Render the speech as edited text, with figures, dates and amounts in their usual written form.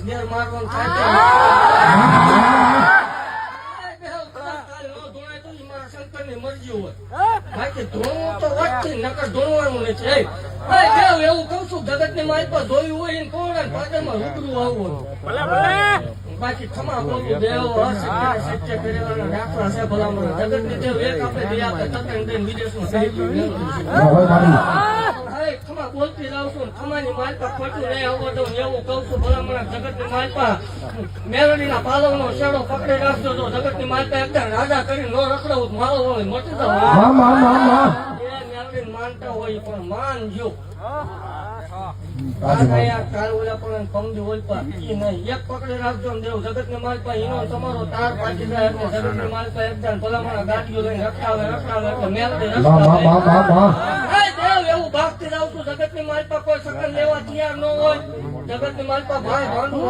ઘેર મારવાનું થાય મારા શંકરની મરજી હોય બાકી ધોણવું તો વધતી નકર ધોણવાનું નથી. એવું કઉ છું જગત ની મારી પર ધોયું હોય ને કોણ પાછળમાં રૂબરૂ આવવું બાકી ખમા બોલું દેવ સત્ય કરેલા રાખવા છે ભલામણ જગત ની દેવ એક આપણે દે આપણે તત્ણ વિદેશમાં ખમા બોલતી જાઉં છું ખમાની માલપા ખોટું નહીં આવવા દઉં એવું કઉ છું ભલામણ જગત ની માલપા મેલડી ના પાલવ નો શેડો પકડી રાખજો તો જગત ની માલપા એકદમ રાજા કરી નો રખડાવું મારો હોય મટી જાવ મેલડી માનતા હોય પણ માનજો એક પકડી રાખજો દેવ જગત ની માલપા એનો તમારો તાર પાકી જાય એટલે જગત ની માલપા એકદમ ભલામણ ગાડીઓ લઈને રખડાવે એટલે મેલડી રખડાવે એવું ભાગતી જાઉં છું જગત ની માલપા કોઈ સકલ લેવા તૈયાર ન હોય જગત ની માલપા ભાઈ ભાંડું